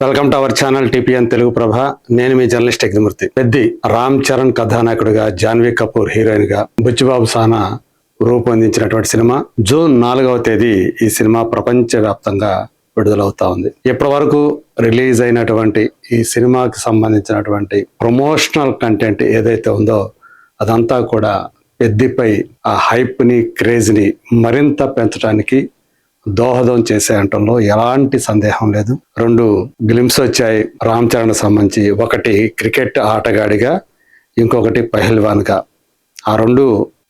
Welcome to our channel TPN Telugu Prabha. నేను మీ journalist Yagnamurthy. Peddi Ram Charan కథానాయకుడిగా, జాన్వీ కపూర్ హీరోయిన్ గా, బుచ్చిబాబు సానా రూపొందించినటువంటి సినిమా. జూన్ 4వ తేదీ ఈ సినిమా ప్రపంచవ్యాప్తంగా విడుదలవుతా ఉంది. ఇప్పటి వరకు రిలీజ్ అయినటువంటి ఈ సినిమాకి సంబంధించినటువంటి ప్రమోషనల్ కంటెంట్ ఏదైతే ఉందో అదంతా కూడా పెద్దిపై ఆ హైప్ ని, క్రేజ్ ని మరింత పెంచడానికి దోహదం చేసే అంటంలో ఎలాంటి సందేహం లేదు. 2 గ్లిమ్స్ వచ్చాయి రామ్ చరణ్ సంబంధించి. ఒకటి క్రికెట్ ఆటగాడిగా, ఇంకొకటి పహల్వాన్ గా. ఆ 2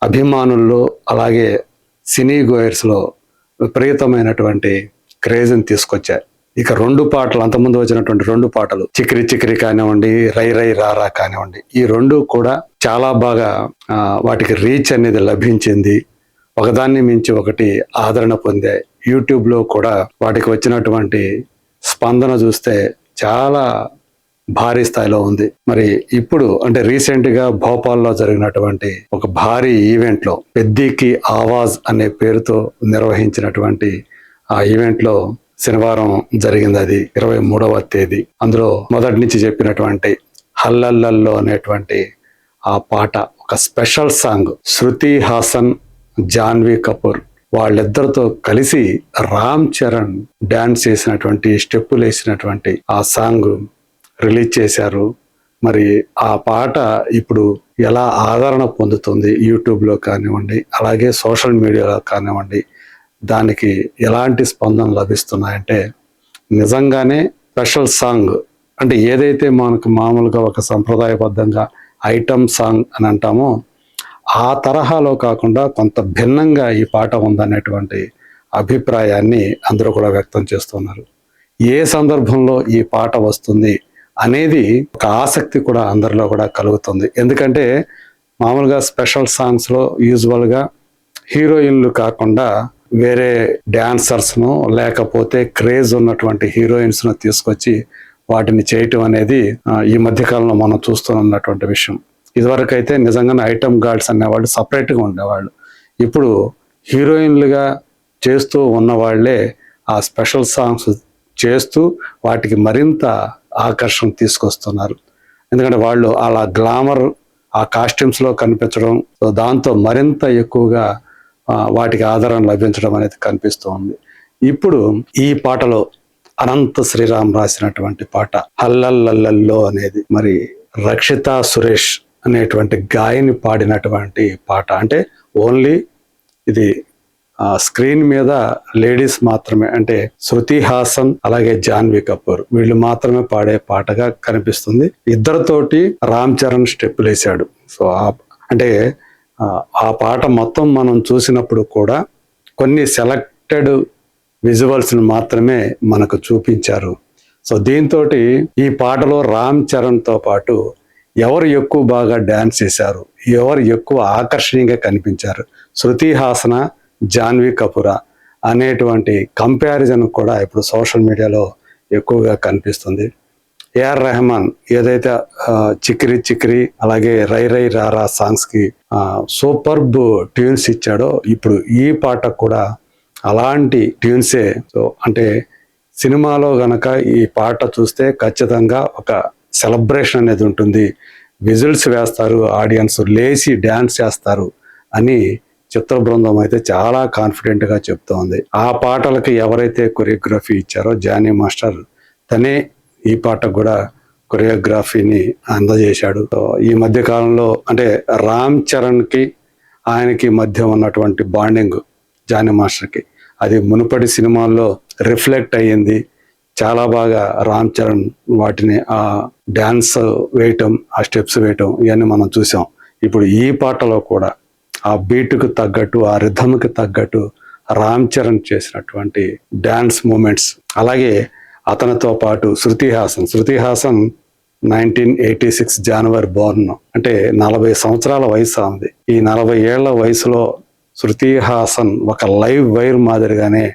అభిమానుల్లో అలాగే సినీ గోయర్స్ లో విపరీతమైనటువంటి క్రేజ్ ని తీసుకొచ్చాయి. ఇక 2 పాటలు, అంతకుముందు వచ్చినటువంటి 2 పాటలు, చిక్రి చిక్రి కానివ్వండి, రై రై రారా కానివ్వండి, ఈ 2 కూడా చాలా బాగా వాటికి రీచ్ అనేది లభించింది. ఒకదాన్ని మించి ఒకటి ఆదరణ పొందాయి. యూట్యూబ్ లో కూడా వాటికి వచ్చినటువంటి స్పందన చూస్తే చాలా భారీ స్థాయిలో ఉంది. మరి ఇప్పుడు అంటే రీసెంట్ గా భోపాల్లో జరిగినటువంటి ఒక భారీ ఈవెంట్ లో, పెద్దికి ఆవాజ్ అనే పేరుతో నిర్వహించినటువంటి ఆ ఈవెంట్ లో శనివారం జరిగింది. అది 23వ తేదీ. అందులో మొదటి నుంచి చెప్పినటువంటి హల్లల్లల్లో అనేటువంటి ఆ పాట ఒక స్పెషల్ సాంగ్. శృతి హాసన్, జాన్వీ కపూర్ వాళ్ళిద్దరితో కలిసి రామ్ చరణ్ డాన్స్ చేసినటువంటి, స్టెప్పులు వేసినటువంటి ఆ సాంగ్ రిలీజ్ చేశారు. మరి ఆ పాట ఇప్పుడు ఎలా ఆదరణ పొందుతుంది యూట్యూబ్ లో కానివ్వండి, అలాగే సోషల్ మీడియాలో కానివ్వండి, దానికి ఎలాంటి స్పందన లభిస్తున్నాయంటే నిజంగానే స్పెషల్ సాంగ్. అంటే ఏదైతే మనకు మామూలుగా ఒక సంప్రదాయబద్ధంగా ఐటమ్ సాంగ్ అని అంటామో ఆ తరహాలో కాకుండా కొంత భిన్నంగా ఈ పాట ఉందనేటువంటి అభిప్రాయాన్ని అందరూ కూడా వ్యక్తం చేస్తున్నారు. ఏ సందర్భంలో ఈ పాట వస్తుంది అనేది ఒక ఆసక్తి కూడా అందరిలో కూడా కలుగుతుంది. ఎందుకంటే మామూలుగా స్పెషల్ సాంగ్స్ లో యూజువల్ గా హీరోయిన్లు కాకుండా వేరే డాన్సర్స్ ను, లేకపోతే క్రేజ్ ఉన్నటువంటి హీరోయిన్స్ ను తీసుకొచ్చి వాటిని చేయటం అనేది ఈ మధ్యకాలంలో మనం చూస్తున్నటువంటి విషయం. ఇదివరకు అయితే నిజంగానే ఐటమ్ గార్డ్స్ అనేవాళ్ళు సపరేట్ గా ఉండేవాళ్ళు. ఇప్పుడు హీరోయిన్లుగా చేస్తూ ఉన్న వాళ్ళే ఆ స్పెషల్ సాంగ్స్ చేస్తూ వాటికి మరింత ఆకర్షణ తీసుకొస్తున్నారు. ఎందుకంటే వాళ్ళు అలా గ్లామర్ ఆ కాస్ట్యూమ్స్ లో కనిపించడం, దాంతో మరింత ఎక్కువగా వాటికి ఆదరణ లభించడం అనేది కనిపిస్తూ ఉంది. ఇప్పుడు ఈ పాటలో అనంత శ్రీరామ్ రాసినటువంటి పాట హల్లల్లల్లో అనేది, మరి రక్షితా సురేష్ అనేటువంటి గాయని పాడినటువంటి పాట. అంటే ఓన్లీ ఇది స్క్రీన్ మీద లేడీస్ మాత్రమే, అంటే శృతి హాసన్ అలాగే జాన్వీ కపూర్ వీళ్ళు మాత్రమే పాడే పాటగా కనిపిస్తుంది. ఇద్దరితోటి రామ్ చరణ్ స్టెప్పులు వేశాడు. సో అంటే ఆ పాట మొత్తం మనం చూసినప్పుడు కూడా కొన్ని సెలెక్టెడ్ విజువల్స్ మాత్రమే మనకు చూపించారు. సో దీంతో ఈ పాటలో రామ్ చరణ్ తో పాటు ఎవరు ఎక్కువ బాగా డాన్స్ చేశారు, ఎవరు ఎక్కువ ఆకర్షణీయంగా కనిపించారు, శృతి హాసన, జాన్వీ కపూరా అనేటువంటి కంపారిజన్ కూడా ఇప్పుడు సోషల్ మీడియాలో ఎక్కువగా కనిపిస్తుంది. ఏఆర్ రెహమాన్ ఏదైతే చిక్రి చిక్రి అలాగే రై రై రారా సాంగ్స్ కి సూపర్బ్ ట్యూన్స్ ఇచ్చాడో, ఇప్పుడు ఈ పాట కూడా అలాంటి ట్యూన్సే. సో అంటే సినిమాలో గనక ఈ పాట చూస్తే ఖచ్చితంగా ఒక సెలబ్రేషన్ అనేది ఉంటుంది. విజిల్స్ వేస్తారు, ఆడియన్స్ లేచి డ్యాన్స్ చేస్తారు అని చిత్ర బృందం అయితే చాలా కాన్ఫిడెంట్ గా చెప్తోంది. ఆ పాటలకి ఎవరైతే కొరియోగ్రఫీ ఇచ్చారో జానీ మాస్టర్, తనే ఈ పాటకు కూడా కొరియోగ్రఫీని అందజేశాడు. ఈ మధ్య కాలంలో అంటే రామ్ చరణ్ కి ఆయనకి మధ్య ఉన్నటువంటి బాండింగ్ జానీ మాస్టర్ కి, అది మునుపటి సినిమాల్లో రిఫ్లెక్ట్ అయ్యింది. చాలా బాగా రామ్ చరణ్ వాటిని ఆ డాన్స్ వేయటం, ఆ స్టెప్స్ వేయటం ఇవన్నీ మనం చూసాం. ఇప్పుడు ఈ పాటలో కూడా ఆ బీటుకు తగ్గట్టు, ఆ రిథమ్కి తగ్గట్టు రామ్ చరణ్ చేసినటువంటి డాన్స్ మూమెంట్స్, అలాగే అతనితో పాటు శృతి హాసన్ 1986 జనవరి బోర్న్, అంటే 40 సంవత్సరాల వయసు ఉంది. ఈ 40 ఏళ్ల వయసులో శృతి హాసన్ ఒక లైవ్ వైర్ మాదిరిగానే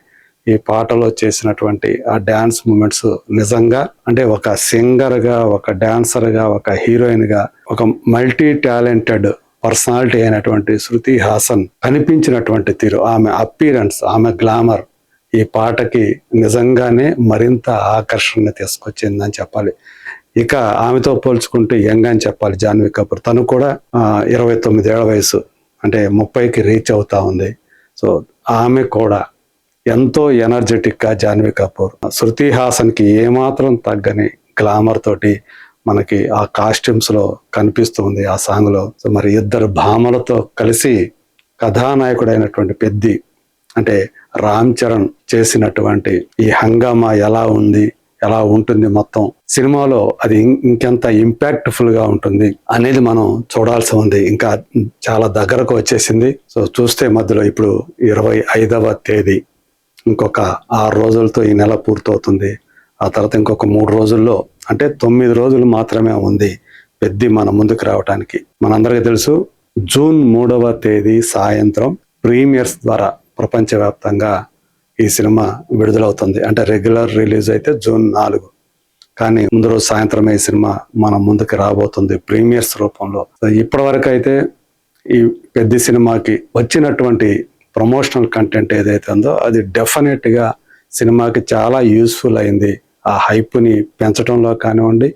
ఈ పాటలో చేసినటువంటి ఆ డాన్స్ మూమెంట్స్ నిజంగా అంటే ఒక సింగర్ గా, ఒక డాన్సర్ గా, ఒక హీరోయిన్ గా, ఒక మల్టీ టాలెంటెడ్ పర్సనాలిటీ అయినటువంటి శృతి హాసన్ కనిపించినటువంటి తీరు, ఆమె అపీరెన్స్, ఆమె గ్లామర్ ఈ పాటకి నిజంగానే మరింత ఆకర్షణ తీసుకొచ్చిందని చెప్పాలి. ఇక ఆమెతో పోల్చుకుంటే యంగ్ అని చెప్పాలి జాన్వీ కపూర్. తను కూడా 29 ఏళ్ల వయసు, అంటే 30కి రీచ్ అవుతా ఉంది. సో ఆమె కూడా ఎంతో ఎనర్జెటిక్ గా జాన్వీ కపూర్ శృతి హాసన్ కి ఏమాత్రం తగ్గని గ్లామర్ తోటి మనకి ఆ కాస్ట్యూమ్స్ లో కనిపిస్తుంది ఆ సాంగ్ లో. సో మరి ఇద్దరు భామలతో కలిసి కథానాయకుడైనటువంటి పెద్ది అంటే రామ్ చరణ్ చేసినటువంటి ఈ హంగామా ఎలా ఉంది, ఎలా ఉంటుంది, మొత్తం సినిమాలో అది ఇంకెంత ఇంపాక్ట్ఫుల్ గా ఉంటుంది అనేది మనం చూడాల్సి ఉంది. ఇంకా చాలా దగ్గరకు వచ్చేసింది. సో చూస్తే మధ్యలో ఇప్పుడు 25వ తేదీ, ఇంకొక 6 రోజులతో ఈ నెల పూర్తవుతుంది. ఆ తర్వాత ఇంకొక 3 రోజుల్లో, అంటే 9 రోజులు మాత్రమే ఉంది పెద్ది మన ముందుకు రావడానికి. మనందరికీ తెలుసు, జూన్ 3వ తేదీ సాయంత్రం ప్రీమియర్స్ ద్వారా ప్రపంచవ్యాప్తంగా ఈ సినిమా విడుదలవుతుంది. అంటే రెగ్యులర్ రిలీజ్ అయితే జూన్ 4, కానీ ముందు రోజు సాయంత్రమే ఈ సినిమా మన ముందుకు రాబోతుంది ప్రీమియర్స్ రూపంలో. ఇప్పటి వరకు అయితే ఈ పెద్ద సినిమాకి వచ్చినటువంటి ప్రమోషనల్ కంటెంట్ ఏదైతే ఉందో అది డెఫినెట్ గా సినిమాకి చాలా యూస్ఫుల్ అయింది. ఆ హైప్ని పెంచడంలో కానివ్వండి,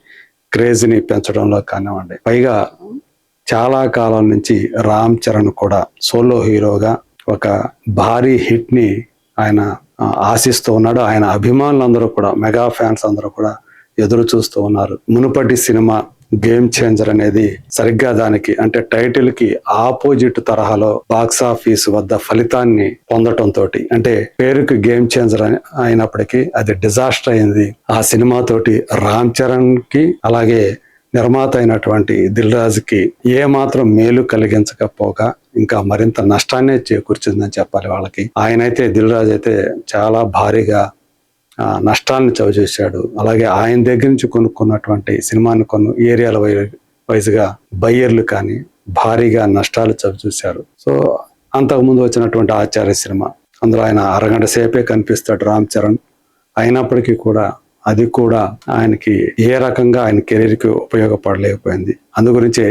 క్రేజ్ని పెంచడంలో కానివ్వండి. పైగా చాలా కాలం నుంచి రామ్ చరణ్ కూడా సోలో హీరోగా ఒక భారీ హిట్ ని ఆయన ఆశిస్తూ ఉన్నాడు. ఆయన అభిమానులందరూ కూడా, మెగా ఫ్యాన్స్ అందరూ కూడా ఎదురు చూస్తూ ఉన్నారు. మునుపటి సినిమా గేమ్ చేంజర్ అనేది సరిగ్గా దానికి, అంటే టైటిల్ కి ఆపోజిట్ తరహాలో బాక్స్ ఆఫీస్ వద్ద ఫలితాన్ని పొందటం తోటి, అంటే పేరుకి గేమ్ చేంజర్ అయినప్పటికీ అది డిజాస్టర్ అయింది. ఆ సినిమా తోటి రామ్ చరణ్ కి అలాగే నిర్మాత అయినటువంటి దిల్ రాజు కి ఏ మాత్రం మేలు కలిగించకపోగా ఇంకా మరింత నష్టాన్నే చేకూర్చిందని చెప్పాలి వాళ్ళకి. ఆయనైతే దిల్ రాజు అయితే చాలా భారీగా నష్టాలను చవిచూశాడు. అలాగే ఆయన దగ్గర నుంచి కొనుక్కున్నటువంటి సినిమాని కొన్ని ఏరియాల వైజ్గా బయ్యర్లు కానీ భారీగా నష్టాలు చవిచూశారు. సో అంతకుముందు వచ్చినటువంటి ఆచార్య సినిమా, అందులో ఆయన అరగంట సేపే కనిపిస్తాడు రామ్ చరణ్. అయినప్పటికీ కూడా అది కూడా ఆయనకి ఏ రకంగా ఆయన కెరీర్కి ఉపయోగపడలేకపోయింది. అందుగురించే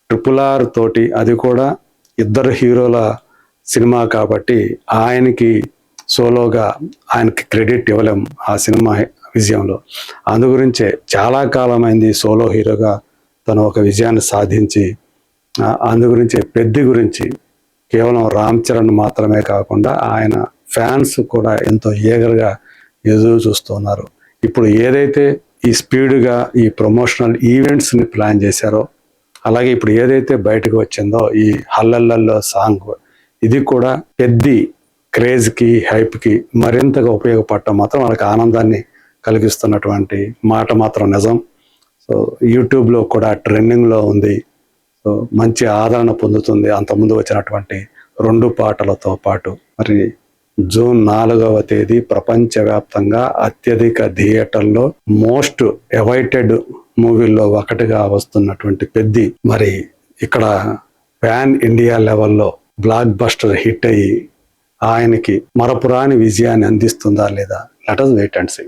RRR తోటి, అది కూడా ఇద్దరు హీరోల సినిమా కాబట్టి ఆయనకి సోలోగా ఆయనకి క్రెడిట్ ఇవ్వలేం ఆ సినిమా విజయంలో. అందుగురించే చాలా కాలమైంది సోలో హీరోగా తను ఒక విజయాన్ని సాధించి. అందుగురించే పెద్ది గురించి కేవలం రామ్ చరణ్ మాత్రమే కాకుండా ఆయన ఫ్యాన్స్ కూడా ఎంతో ఈగర్గా ఎదురు చూస్తున్నారు. ఇప్పుడు ఏదైతే ఈ స్పీడ్గా ఈ ప్రమోషనల్ ఈవెంట్స్ని ప్లాన్ చేశారో, అలాగే ఇప్పుడు ఏదైతే బయటకు వచ్చిందో ఈ హల్లల్లో సాంగ్, ఇది కూడా పెద్ది క్రేజ్కి, హైప్కి మరింతగా ఉపయోగపడటం మాత్రం వాళ్ళకి ఆనందాన్ని కలిగిస్తున్నటువంటి మాట మాత్రం నిజం. సో యూట్యూబ్లో కూడా ట్రెండింగ్లో ఉంది. సో మంచి ఆదరణ పొందుతుంది అంతకుముందు వచ్చినటువంటి 2 పాటలతో పాటు. మరి జూన్ 4వ తేదీ ప్రపంచవ్యాప్తంగా అత్యధిక థియేటర్లో మోస్ట్ అవైటెడ్ మూవీల్లో ఒకటిగా వస్తున్నటువంటి పెద్ది మరి ఇక్కడ పాన్ ఇండియా లెవెల్లో బ్లాక్ బస్టర్ హిట్ అయ్యి ఆయనకి మరపురాని విజయాన్ని అందిస్తుందా లేదా? Let us wait and see.